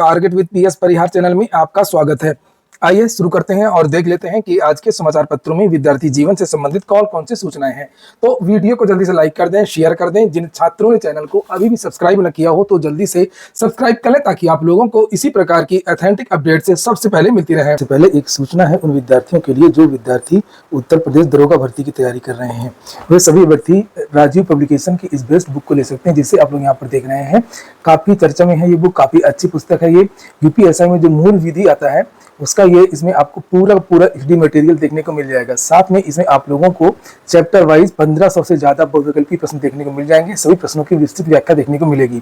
Target with PS Parihar channel में आपका स्वागत है। आइए शुरू करते हैं और देख लेते हैं कि आज के समाचार पत्रों में विद्यार्थी जीवन से संबंधित कौन सी सूचनाएं हैं। तो वीडियो को जल्दी से लाइक कर दें, शेयर कर दें। जिन छात्रों ने चैनल को अभी भी सब्सक्राइब न किया हो तो जल्दी से सब्सक्राइब कर लें ताकि आप लोगों को इसी प्रकार की ऑथेंटिक अपडेट से सबसे पहले मिलती रहे। सबसे पहले एक सूचना है उन विद्यार्थियों के लिए जो विद्यार्थी उत्तर प्रदेश दरोगा भर्ती की तैयारी कर रहे हैं। वे सभी अभ्यर्थी राजीव पब्लिकेशन की इस बेस्ट बुक को ले सकते हैं जिसे आप लोग यहाँ पर देख रहे हैं। काफी चर्चा में है ये बुक, काफी अच्छी पुस्तक है ये। यूपीएसआई में जो मूल विधि आता है उसका ये इसमें आपको पूरा एचडी मटेरियल देखने को मिल जाएगा। साथ में इसमें आप लोगों को चैप्टर वाइज 1500 से ज्यादा बहुविकल्पी प्रश्न देखने को मिल जाएंगे। सभी प्रश्नों की विस्तृत व्याख्या देखने को मिलेगी।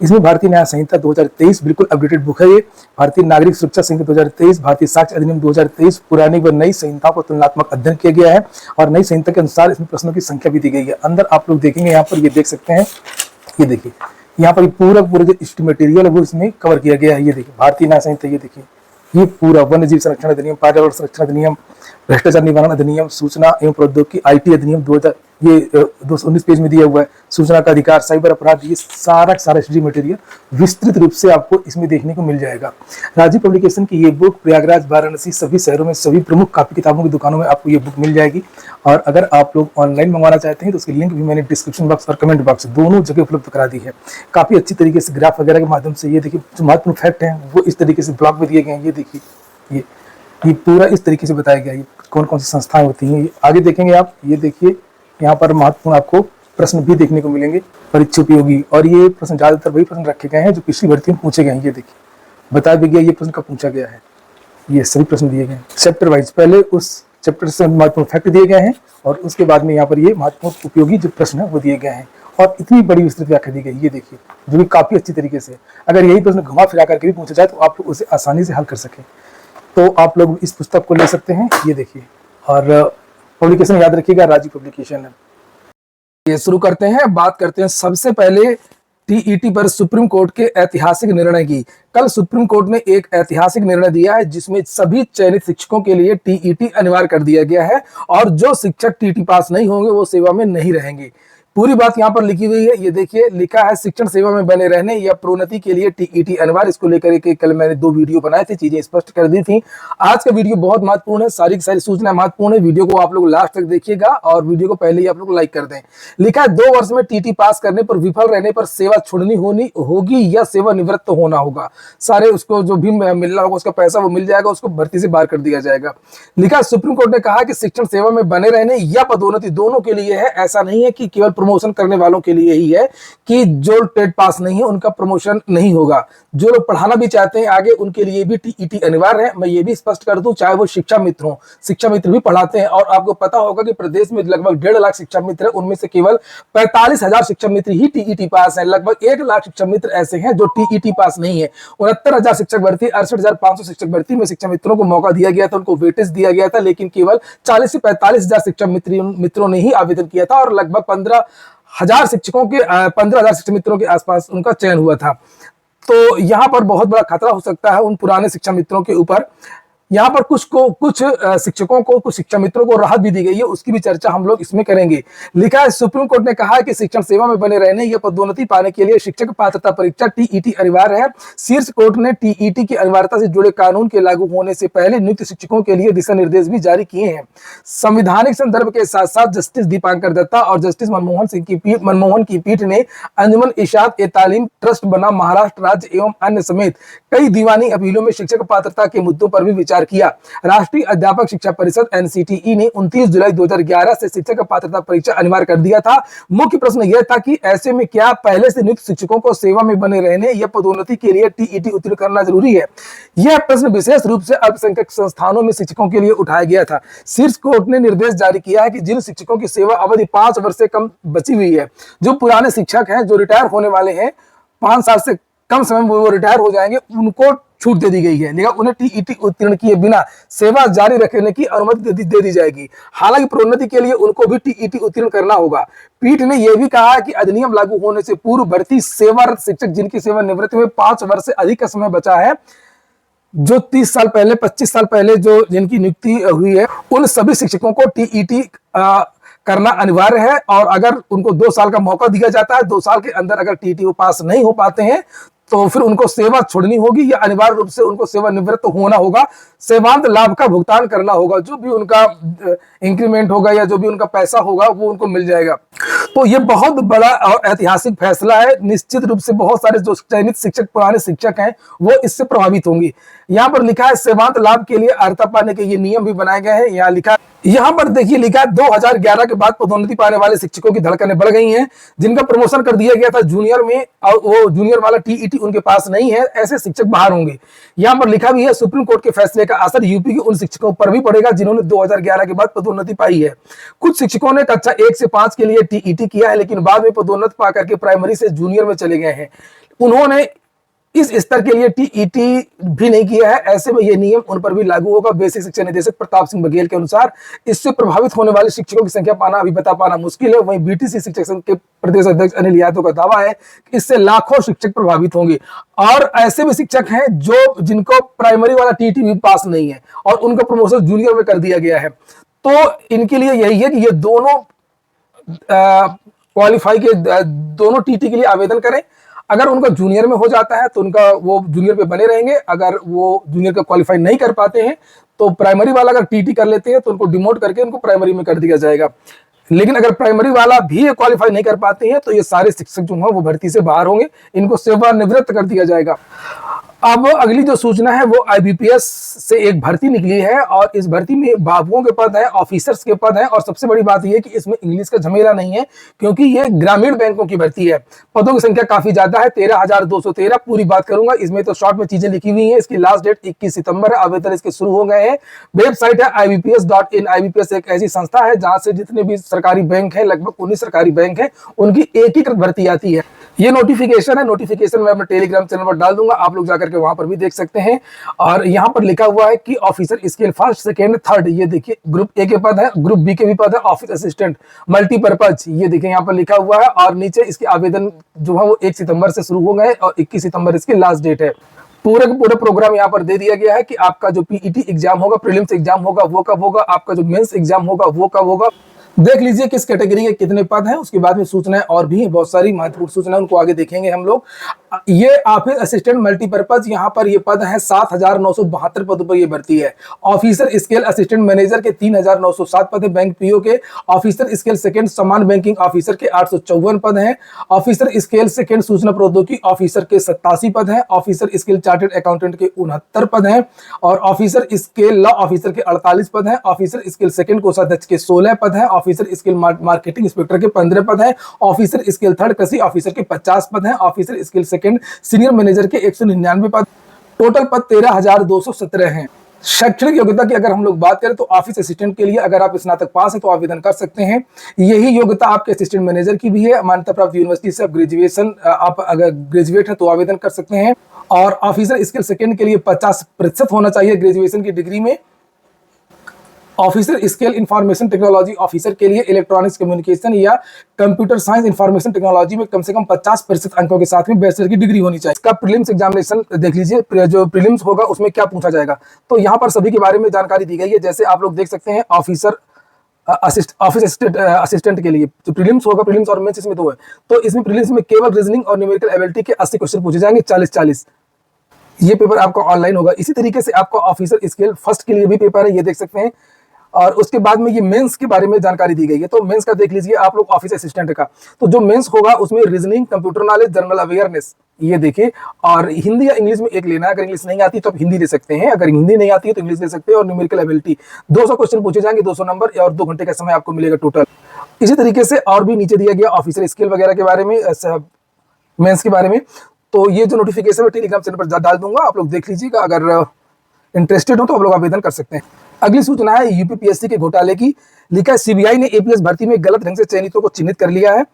इसमें भारतीय न्याय संहिता 2023 बिल्कुल अपडेटेड बुक है ये। भारतीय नागरिक सुरक्षा संहिता 2023, भारतीय साक्ष्य अधिनियम 2023, पुरानी व नई संहिताओं का तुलनात्मक अध्ययन किया गया है और नई संहिता के अनुसार इसमें प्रश्नों की संख्या भी दी गई है। अंदर आप लोग देखेंगे यहाँ पर ये देख सकते हैं, ये देखिए यहाँ पर पूरा जो एचडी मटेरियल है वो इसमें कवर किया गया है। ये देखिए भारतीय न्याय संहिता, ये देखिए ये पूरा वन्य जीव संरक्षण अधिनियम, पर्यावरण संरक्षण अधिनियम, भ्रष्टाचार निवारण अधिनियम, सूचना एवं प्रौद्योगिकी आईटी अधिनियम 2000 ये 219 पेज में दिया हुआ है। सूचना का अधिकार, साइबर अपराध, ये सारा एचडी मटेरियल विस्तृत रूप से आपको इसमें देखने को मिल जाएगा। राजीव पब्लिकेशन की ये बुक प्रयागराज, वाराणसी सभी शहरों में सभी प्रमुख कॉपी किताबों की दुकानों में आपको ये बुक मिल जाएगी। और अगर आप लोग ऑनलाइन मंगवाना चाहते हैं तो उसकी लिंक भी मैंने डिस्क्रिप्शन बॉक्स और कमेंट बॉक्स दोनों जगह उपलब्ध करा दी है। काफी अच्छी तरीके से ग्राफ वगैरह के माध्यम से ये देखिए जो महत्वपूर्ण फैक्ट है वो इस तरीके से ब्लॉक में दिए गए हैं। ये देखिए ये पूरा इस तरीके से बताया गया है कौन सी संस्थाएं होती हैं। आगे देखेंगे आप, ये देखिए यहाँ पर महत्वपूर्ण आपको प्रश्न भी देखने को मिलेंगे, परीक्षा उपयोगी। और ये प्रश्न ज्यादातर वही प्रश्न रखे गए हैं जो पिछली भर्ती में पूछे गए हैं। ये देखिए बताया भी गया ये प्रश्न कब पूछा गया है, ये सभी प्रश्न दिए गए हैं चैप्टर वाइज। पहले उस चैप्टर से महत्वपूर्ण फैक्ट दिए गए हैं और उसके बाद में यहाँ पर ये महत्वपूर्ण उपयोगी जो प्रश्न है वो दिए गए हैं और इतनी बड़ी विस्तृत व्याख्या दी गई। ये देखिए जो कि काफी अच्छी तरीके से, अगर यही प्रश्न घुमा फिरा करके भी पूछा जाए तो आप लोग उसे आसानी से हल कर सकें तो आप लोग इस पुस्तक को ले सकते हैं। ये देखिए, और पब्लिकेशन याद रखिएगा राजीव पब्लिकेशन है। ये शुरू करते हैं, बात करते हैं सबसे पहले टीईटी पर सुप्रीम कोर्ट के ऐतिहासिक निर्णय की। कल सुप्रीम कोर्ट ने एक ऐतिहासिक निर्णय दिया है जिसमें सभी चयनित शिक्षकों के लिए टीईटी अनिवार्य कर दिया गया है और जो शिक्षक टीईटी पास नहीं होंगे वो सेवा में नहीं रहेंगे। पूरी बात यहाँ पर लिखी हुई है, ये देखिए लिखा है शिक्षण सेवा में बने रहने या प्रोन्नति के लिए टीईटी अनिवार्य। इसको लेकर के कल मैंने 2 वीडियो बनाए थे, चीजें स्पष्ट कर दी थी। आज का वीडियो बहुत महत्वपूर्ण है, सारी की सारी सूचना महत्वपूर्ण है। वीडियो को आप लोग लास्ट तक देखिएगा और वीडियो को पहले ही आप लोग लाइक कर दें। लिखा है 2 वर्ष में टीटी पास करने पर विफल रहने पर सेवा छोड़नी होगी या सेवा निवृत्त होना होगा। सारे उसको जो भी मिलना होगा उसका पैसा वो मिल जाएगा, उसको भर्ती से बाहर कर दिया जाएगा। लिखा सुप्रीम कोर्ट ने कहा कि शिक्षण सेवा में बने रहने या पदोन्नति दोनों के लिए है। ऐसा नहीं है कि केवल प्रमोशन करने वालों के लिए ही है कि जो टेट पास नहीं है उनका प्रमोशन नहीं होगा। जो लोग पढ़ाना भी चाहते हैं आगे उनके लिए भी टीईटी अनिवार्य है। मैं ये भी स्पष्ट कर दूं, चाहे वो शिक्षा मित्र हो, शिक्षा मित्र भी पढ़ाते हैं। और आपको पता होगा कि प्रदेश में लगभग 1.5 लाख शिक्षा मित्र है, उनमें से केवल 45,000 शिक्षा मित्र ही टीईटी पास है। लगभग 1 लाख शिक्षा मित्र ऐसे हैं जो टीईटी पास नहीं है। 69,000 शिक्षक भर्ती, 68,500 शिक्षक भर्ती में शिक्षा मित्रों को मौका दिया गया था, उनको वेटेज दिया गया था, लेकिन केवल 40 से 45,000 शिक्षा मित्रों ने ही आवेदन किया था और लगभग 15,000 शिक्षकों के 15,000 शिक्षक मित्रों के आसपास उनका चयन हुआ था। तो यहाँ पर बहुत बड़ा खतरा हो सकता है उन पुराने शिक्षा मित्रों के ऊपर। यहाँ पर कुछ शिक्षकों को, कुछ शिक्षा मित्रों को राहत भी दी गई है, उसकी भी चर्चा हम लोग इसमें करेंगे। लिखा है सुप्रीम कोर्ट ने कहा है कि शिक्षण सेवा में बने रहने या पदोन्नति पाने के लिए शिक्षक पात्रता परीक्षा टीईटी अनिवार्य है। शीर्ष कोर्ट ने टीईटी की अनिवार्यता से जुड़े कानून के लागू होने से पहले नियुक्त शिक्षकों के लिए दिशा निर्देश भी जारी किए हैं। संवैधानिक संदर्भ के साथ साथ जस्टिस दीपांकर दत्ता और जस्टिस मनमोहन की पीठ ने अंजुमन इशात ए तालीम ट्रस्ट बना महाराष्ट्र राज्य एवं अन्य समेत कई दीवानी अपीलों में शिक्षक पात्रता के मुद्दों पर भी विचार किया। राष्ट्रीय अध्यापक शिक्षा परिषद एनसीटीई ने 29 जुलाई 2011 से शिक्षक पात्रता परीक्षा अनिवार्य कर दिया था। मुख्य प्रश्न यह था कि ऐसे में क्या पहले से नियुक्त शिक्षकों को सेवा में बने रहने या पदोन्नति के लिए टीईटी उत्तीर्ण करना जरूरी है? यह प्रश्न विशेष रूप से अल्पसंख्यक संस्थानों में शिक्षकों के लिए उठाया गया था। शीर्ष कोर्ट ने निर्देश जारी किया है कि जिन शिक्षकों की सेवा अवधि 5 वर्ष से कम बची हुई है, जो पुराने शिक्षक हैं, जो रिटायर होने वाले हैं, 5 साल से कम समय में वो रिटायर हो जाएंगे, उनको छूट दे दी गई है। लेकिन उन्हें टीईटी उत्तीर्ण किए बिना सेवा जारी रखने की अनुमति दे दी जाएगी। हालांकि प्रोन्नति के लिए उनको भी टीईटी उत्तीर्ण करना होगा। पीठ ने यह भी कहा कि अधिनियम लागू होने से पूर्व भर्ती सेवारत शिक्षक जिनकी सेवानिवृत्ति में 5 वर्ष से अधिक का समय बचा है, जो 30 साल पहले, 25 साल पहले जो जिनकी नियुक्ति हुई है, उन सभी शिक्षकों को टीईटी करना अनिवार्य है। और अगर उनको 2 साल का मौका दिया जाता है, 2 साल के अंदर अगर टीईटी पास नहीं हो पाते हैं तो फिर उनको सेवा छोड़नी होगी या अनिवार्य रूप से उनको सेवानिवृत्त होना होगा, सेवांत लाभ का भुगतान करना होगा, जो भी उनका इंक्रीमेंट होगा या जो भी उनका पैसा होगा वो उनको मिल जाएगा। तो ये बहुत बड़ा और ऐतिहासिक फैसला है। निश्चित रूप से बहुत सारे जो चयनित शिक्षक, पुराने शिक्षक हैं, वो इससे प्रभावित होंगे। यहाँ पर लिखा है सेवांत लाभ के लिए अर्हता पाने के ये नियम भी बनाए गए हैं। यहाँ पर देखिए लिखा है 2011 के बाद पदोन्नति पाने वाले शिक्षकों की धड़कनें बढ़ गई हैं। जिनका प्रमोशन कर दिया गया था जूनियर में और वो जूनियर वाला टीईटी उनके पास नहीं है, ऐसे शिक्षक बाहर होंगे। यहाँ पर लिखा भी है सुप्रीम कोर्ट के फैसले का असर यूपी के उन शिक्षकों पर भी पड़ेगा जिन्होंने 2011 के बाद पदोन्नति पाई है। कुछ शिक्षकों ने कक्षा 1 से 5 के लिए टीईटी किया है, लेकिन बाद में पदोन्नति पा करके प्राइमरी से जूनियर में चले गए हैं। उन्होंने इस स्तर के लिए टीईटी भी नहीं किया है, ऐसे में यह नियम उन पर भी लागू होगा। बेसिक शिक्षा निदेशक प्रताप सिंह बघेल के अनुसार इससे प्रभावित होने वाले शिक्षकों की संख्या अभी बता पाना मुश्किल है। वहीं बीटीसी शिक्षक संघ के प्रदेश अध्यक्ष अनिल यादव का दावा है कि इससे लाखों शिक्षक प्रभावित होंगे। और ऐसे भी शिक्षक हैं जिनको प्राइमरी वाला टीईटी भी पास नहीं है और उनका प्रमोशन जूनियर में कर दिया गया है। तो इनके लिए यही है कि ये दोनों क्वालिफाई के दोनों टीटी के लिए आवेदन करें। अगर उनका जूनियर में हो जाता है तो उनका वो जूनियर पे बने रहेंगे। अगर वो जूनियर का क्वालिफाई नहीं कर पाते हैं तो प्राइमरी वाला अगर टीटी कर लेते हैं तो उनको डिमोट करके उनको प्राइमरी में कर दिया जाएगा। लेकिन अगर प्राइमरी वाला भी क्वालिफाई नहीं कर पाते हैं तो ये सारे शिक्षक जो हैं वो भर्ती से बाहर होंगे, इनको सेवानिवृत्त कर दिया जाएगा। अब अगली जो सूचना है वो आईबीपीएस से एक भर्ती निकली है और इस भर्ती में बाबुओं के पद हैं, ऑफिसर्स के पद हैं और सबसे बड़ी बात यह है कि इसमें इंग्लिश का झमेला नहीं है क्योंकि ये ग्रामीण बैंकों की भर्ती है। पदों की संख्या काफी ज्यादा है, 13,213। पूरी बात करूंगा, इसमें तो शॉर्ट में चीजें लिखी हुई हैं। इसकी लास्ट डेट 21 सितंबर है। आवेदन इसके शुरू हो गए हैं। वेबसाइट है ibps.in। आईबीपीएस एक ऐसी संस्था है जहां से जितने भी सरकारी बैंक है, लगभग 19 सरकारी बैंक है, उनकी एकीकृत भर्ती आती है। ये नोटिफिकेशन है, नोटिफिकेशन मैं अपने टेलीग्राम चैनल पर डाल दूंगा, आप लोग जाकर के वहां पर भी देख सकते हैं। और यहाँ पर लिखा हुआ है कि officer scale first, second, third, ये देखिए ग्रुप ए के पद है, ग्रुप बी के भी पद है, ऑफिस असिस्टेंट मल्टीपर्पज, ये देखिए यहाँ पर लिखा हुआ है। और नीचे इसके आवेदन जो है वो 1 सितंबर से शुरू हो गए और 21 सितंबर इसकी लास्ट डेट है। पूरे का पूरा प्रोग्राम यहाँ पर दे दिया गया है कि आपका जो पीईटी एग्जाम होगा, प्रीलिम्स एग्जाम होगा वो कब होगा, आपका जो मेंस एग्जाम होगा वो कब होगा। देख लीजिए किस कैटेगरी के कितने पद हैं। उसके बाद में सूचनाएं और भी बहुत सारी महत्वपूर्ण सूचनाएं, उनको आगे देखेंगे हम लोग। ये ऑफिस असिस्टेंट मल्टीपर्पज, यहाँ पर ये पद है 7,972 पदों पर ये भर्ती है। ऑफिसर स्केल असिस्टेंट मैनेजर के 3,907 पद है। बैंक पीओ के ऑफिसर स्केल सेकंड समान बैंकिंग ऑफिसर के 854 पद हैं। ऑफिसर स्केल सेकंड सूचना प्रौद्योगिकी ऑफिसर के 87 पद हैं। ऑफिसर स्केल चार्टेड अकाउंटेंट के 69 पद हैं और ऑफिसर स्केल लॉ ऑफिसर के 48 पद हैं। ऑफिसर स्केल सेकंड कोषाध्यक्ष के 16 पद हैं। ऑफिसर स्केल मार्केटिंग इंस्पेक्टर के 15 पद हैं। ऑफिसर स्केल थर्ड कृषि ऑफिसर के 50 पद हैं। Officer scale second senior manager के 199 पद। टोटल पद 13,217 हैं। शैक्षणिक योग्यता की अगर हम लोग बात करें तो ऑफिस असिस्टेंट के लिए अगर आप स्नातक पास हैं तो आवेदन कर सकते हैं। यही योग्यता आपके असिस्टेंट मैनेजर की भी है। मान्यता प्राप्त यूनिवर्सिटी से आप अगर ग्रेजुएट हैं तो आवेदन कर सकते हैं। और ऑफिसर स्केल सेकंड के लिए 50% होना चाहिए ग्रेजुएशन की डिग्री में। Officer scale information technology officer के लिए इलेक्ट्रॉनिक्स कम्युनिकेशन या कंप्यूटर साइंस इंफॉर्मेशन टेक्नोलॉजी में कम से कम 50% अंकों के साथ में बैचलर की डिग्री होनी चाहिए। इसका प्रीलिम्स एग्जामिनेशन देख लीजिए, जो प्रीलिम्स होगा उसमें क्या पूछा जाएगा। तो यहाँ पर सभी के बारे में जानकारी दी गई है। जैसे आप लोग देख सकते हैं ऑफिस असिस्टेंट के लिए जो प्रीलिम्स होगा, प्रीलिम्स और मेंस इसमें दो है। तो इसमें प्रीलिम्स में केवल रीजनिंग और न्यूमेरिकल एबिलिटी के 80 क्वेश्चन पूछे जाएंगे, 40-40। ये पेपर आपका ऑनलाइन होगा। इसी तरीके से आपका ऑफिसर स्केल फर्स्ट के लिए भी पेपर है, ये देख सकते हैं। और उसके बाद में ये मेंस के बारे में जानकारी दी गई है। तो मेंस का देख लीजिए आप लोग ऑफिस असिस्टेंट का, तो जो मेंस होगा उसमें reasoning, computer knowledge, general awareness, ये देखिए। और हिंदी या इंग्लिश में एक लेना है। अगर इंग्लिश नहीं आती तो आप हिंदी ले सकते हैं, अगर हिंदी नहीं आती है तो इंग्लिश ले सकते हैं। और न्यूमेरिकल एबिलिटी 200 क्वेश्चन पूछे जाएंगे, 200 नंबर और 2 घंटे का समय आपको मिलेगा टोटल। इसी तरीके से और भी नीचे दिया गया ऑफिसर स्केल वगैरह के बारे में, मेंस के बारे में। तो ये जो नोटिफिकेशन है टेलीग्राम चैनल पर डाल दूंगा, आप लोग देख लीजिएगा। अगर इंटरेस्टेड हो तो आप लोग आवेदन कर सकते हैं। अगली सूचना है यूपीपीएससी के घोटाले की। लिखा है सीबीआई ने एपीएस भर्ती में गलत ढंग से चयनितों को चिन्हित कर लिया है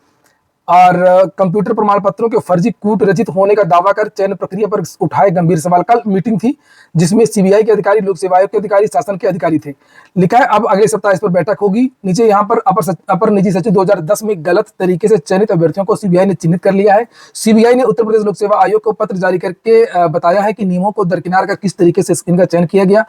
और कंप्यूटर प्रमाण पत्रों के फर्जी कूट रचित होने का दावा कर चयन प्रक्रिया पर उठाए गंभीर सवाल। कल मीटिंग थी जिसमें सीबीआई के अधिकारी, लोक सेवा आयोग के अधिकारी, शासन के अधिकारी थे। लिखा है अब अगले सप्ताह इस पर बैठक होगी। नीचे यहाँ पर अपर निजी सचिव 2010 में गलत तरीके से चयनित अभ्यर्थियों को सीबीआई ने चिन्हित कर लिया है। सीबीआई ने उत्तर प्रदेश लोक सेवा आयोग को पत्र जारी करके बताया है कि नियमों को दरकिनार कर किस तरीके से इनका चयन किया गया।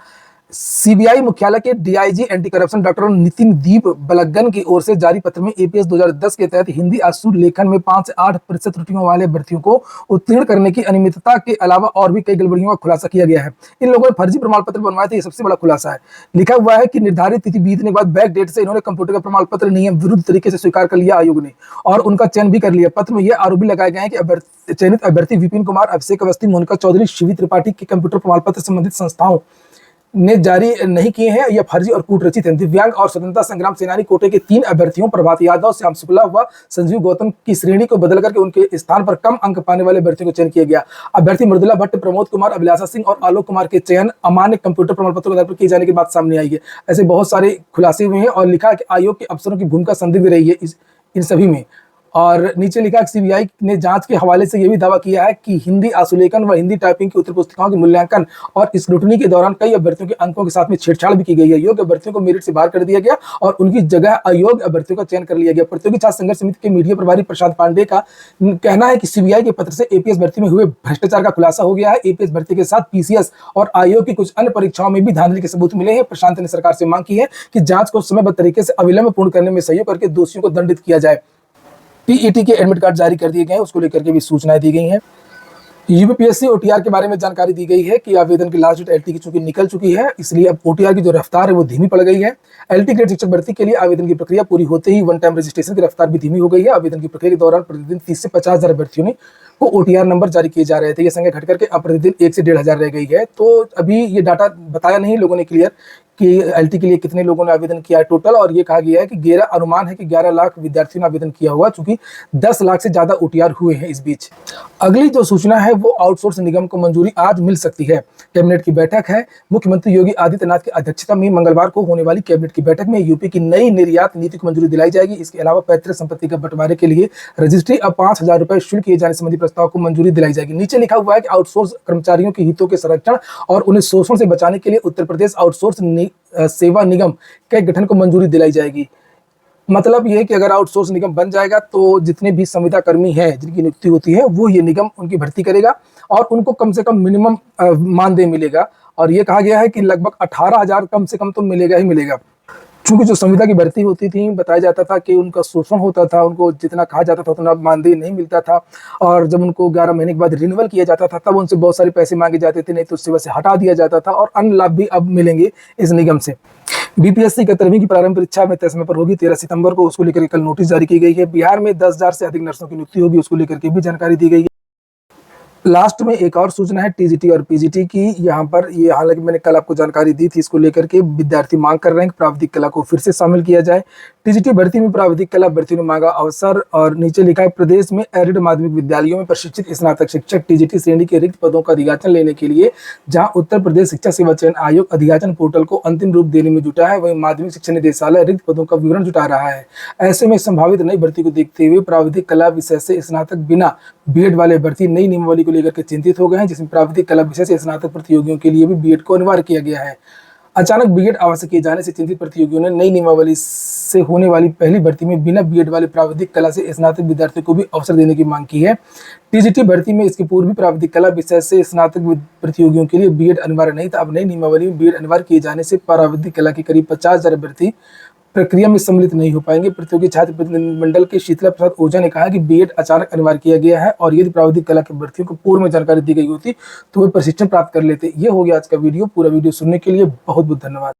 सीबीआई मुख्यालय के DIG anti corruption doctor Nitin Deep Balgan की ओर से जारी पत्र में एपीएस 2010 के तहत हिंदी आशु लेखन में 5 से 8% त्रुटियों वाले अभ्यर्थियों को उत्तीर्ण करने की अनियमितता के अलावा और भी कई गड़बड़ियों का खुलासा किया गया है। इन लोगों ने फर्जी प्रमाण पत्र बनवाए थे, ये सबसे बड़ा खुलासा है। लिखा हुआ है कि निर्धारित तिथि बीतने के बाद बैक डेट से इन्होंने कंप्यूटर का प्रमाण पत्र नियम विरुद्ध तरीके से स्वीकार कर लिया आयोग ने और उनका चयन भी कर लिया। पत्र में यह आरोप भी लगाए गए हैं कि चयनित अभ्यर्थी विपिन कुमार, अभिषेक अवस्थी, मोनिका चौधरी, शिवी त्रिपाठी के कंप्यूटर प्रमाण पत्र संबंधित संस्थाओं ने जारी नहीं किए हैं। यह फर्जी और कूटरचित है। दिव्यांग और स्वतंत्रता संग्राम सेनानी कोटे के 3 अभ्यर्थियों प्रभात यादव, श्याम शुक्ला व संजीव गौतम की श्रेणी को बदल करके उनके स्थान पर कम अंक पाने वाले अभ्यर्थियों को चयन किया गया। अभ्यर्थी मृदुला भट्ट, प्रमोद कुमार, अभिलाषा सिंह और आलोक कुमार के चयन अमान्य कंप्यूटर प्रमाण पत्रों के आधार पर किए जाने की बात सामने आई है। ऐसे बहुत सारे खुलासे हुए हैं और लिखा है कि आयोग के अफसरों की भूमिका संदिग्ध रही है इन सभी में। और नीचे लिखा है सीबीआई ने जांच के हवाले से यह भी दावा किया है कि हिंदी आशुलेखन व हिंदी टाइपिंग की उत्तर पुस्तिकाओं के मूल्यांकन और स्क्रूटनी के दौरान कई अभ्यर्थियों के अंकों के साथ में छेड़छाड़ भी की गई है। योग्य अभ्यर्थियों को मेरिट से बाहर कर दिया गया और उनकी जगह अयोग्य अभ्यर्थियों का चयन कर लिया गया। प्रतियोगी छात्र संघर्ष समिति के मीडिया प्रभारी प्रशांत पांडे का कहना है कि सीबीआई के पत्र से एपीएस भर्ती में हुए भ्रष्टाचार का खुलासा हो गया है। एपीएस भर्ती के साथ पीसीएस और आयोग की कुछ अन्य परीक्षाओं में भी धांधली के सबूत मिले हैं। प्रशांत ने सरकार से मांग की है कि जांच को समयबद्ध तरीके से अविलंब पूर्ण करने में सहयोग करके दोषियों को दंडित किया जाए। पीईटी के एडमिट कार्ड जारी कर दिए गए हैं, उसको लेकर के भी सूचनाएं दी गई हैं। यूपीपीएससी ओटीआर के बारे में जानकारी दी गई है कि आवेदन की लास्ट डेट एलटी की चूंकि निकल चुकी है, इसलिए अब ओटीआर की जो रफ्तार है वो धीमी पड़ गई है। एलटी ग्रेड शिक्षक भर्ती के लिए आवेदन की प्रक्रिया पूरी होते ही वन टाइम रजिस्ट्रेशन की रफ्तार भी धीमी हो गई है। आवेदन की प्रक्रिया के दौरान प्रतिदिन 30 से 50 हजार अभ्यर्थियों को ओटीआर नंबर जारी किए जा रहे थे। यह संख्या घट करके अब प्रतिदिन 1 से 1.5 हजार रह गई है। तो अभी ये डाटा बताया नहीं लोगों ने क्लियर कि एलटी के लिए कितने लोगों ने आवेदन किया है टोटल, और ये कहा गया है कि 11 अनुमान है कि 11 लाख विद्यार्थियों ने आवेदन किया हुआ, चूंकि 10 लाख से ज्यादा ओटीआर हुए हैं इस बीच। अगली जो सूचना है वो आउटसोर्स निगम को मंजूरी आज मिल सकती है। कैबिनेट की बैठक है। मुख्यमंत्री योगी आदित्यनाथ की अध्यक्षता में मंगलवार को होने वाली कैबिनेट की बैठक में यूपी की नई निर्यात नीति को मंजूरी दिलाई जाएगी। इसके अलावा पैतृक संपत्ति का बंटवारे के लिए रजिस्ट्री अब 5,000 रुपए शुल्क किए जाने संबंधी प्रस्ताव को मंजूरी दिलाई जाएगी। नीचे लिखा हुआ है कि आउटसोर्स कर्मचारियों के हितों के संरक्षण और उन्हें शोषण से बचाने के लिए उत्तर प्रदेश आउटसोर्स सेवा निगम के गठन को मंजूरी दिलाई जाएगी। मतलब ये है कि अगर आउटसोर्स निगम बन जाएगा तो जितने भी संविदा कर्मी हैं जिनकी नियुक्ति होती है वो ये निगम उनकी भर्ती करेगा और उनको कम से कम मिनिमम मानदेय मिलेगा। और ये कहा गया है कि लगभग 18,000 कम से कम तो मिलेगा ही मिलेगा। चूंकि जो संविदा की भर्ती होती थी बताया जाता था कि उनका शोषण होता था, उनको जितना कहा जाता था उतना मानदेय नहीं मिलता था, और जब उनको 11 महीने के बाद रिन्यूअल किया जाता था तब उनसे बहुत सारे पैसे मांगे जाते थे, नहीं तो सेवा से हटा दिया जाता था। और अन्य लाभ भी अब मिलेंगे इस निगम से। बीपीएससी 11वीं की प्रारंभिक परीक्षा में तय समय पर होगी 13 सितंबर को, उसको लेकर कल नोटिस जारी की गई है। बिहार में 10,000 से अधिक नर्सों की नियुक्ति होगी, उसको लेकर के भी जानकारी दी गई है। लास्ट में एक और सूचना है टीजीटी और पीजीटी की। यहाँ पर ये हालांकि मैंने कल आपको जानकारी दी थी, इसको लेकर के विद्यार्थी मांग कर रहे हैं कि प्राविधिक कला को फिर से शामिल किया जाए। टीजीटी भर्ती में प्राविधिक कला अभ्यर्थियों ने मांगा अवसर, और नीचे लिखा है प्रदेश में एडेड माध्यमिक विद्यालयों में प्रशिक्षित स्नातक शिक्षक टीजीटी श्रेणी के रिक्त पदों का अधियाचन लेने के लिए जहां उत्तर प्रदेश शिक्षा सेवा चयन आयोग अधियाचन पोर्टल को अंतिम रूप देने में जुटा है, वहीं माध्यमिक शिक्षा निदेशालय रिक्त पदों का विवरण जुटा रहा है। ऐसे में संभावित नई भर्ती को देखते हुए प्राविधिक कला विषय से स्नातक बिना बीएड वाले भर्ती नई नियमावली को लेकर के चिंतित हो गए हैं, जिसमें प्राविधिक कला विषय से स्नातक प्रतियोगियों के लिए भी बीएड को अनिवार्य किया गया है। अचानक बीएड आवश्यक किए जाने से चिंतित प्रतियोगियों ने नई नियमावली से होने वाली पहली भर्ती में बिना बीएड वाले प्राविधिक कला से स्नातक विद्यार्थियों को भी अवसर देने की मांग की है। टीजीटी भर्ती में इसके पूर्व भी प्राविधिक कला विषय से स्नातक प्रतियोगियों के लिए बीएड अनिवार्य नहीं था। अब नई नियमावली में बीएड अनिवार्य किए जाने से प्राविधिक कला के करीब 50,000 अभ्यर्थी प्रक्रिया में सम्मिलित नहीं हो पाएंगे। प्रतियोगी छात्र प्रतिनिधिमंडल के शीतला प्रसाद ओझा ने कहा कि बीएड अचानक अनिवार्य किया गया है और यदि प्राविधिक कला के अभ्यर्थियों को पूर्व में जानकारी दी गई होती तो वे प्रशिक्षण प्राप्त कर लेते। ये हो गया आज का वीडियो। पूरा वीडियो सुनने के लिए बहुत बहुत धन्यवाद।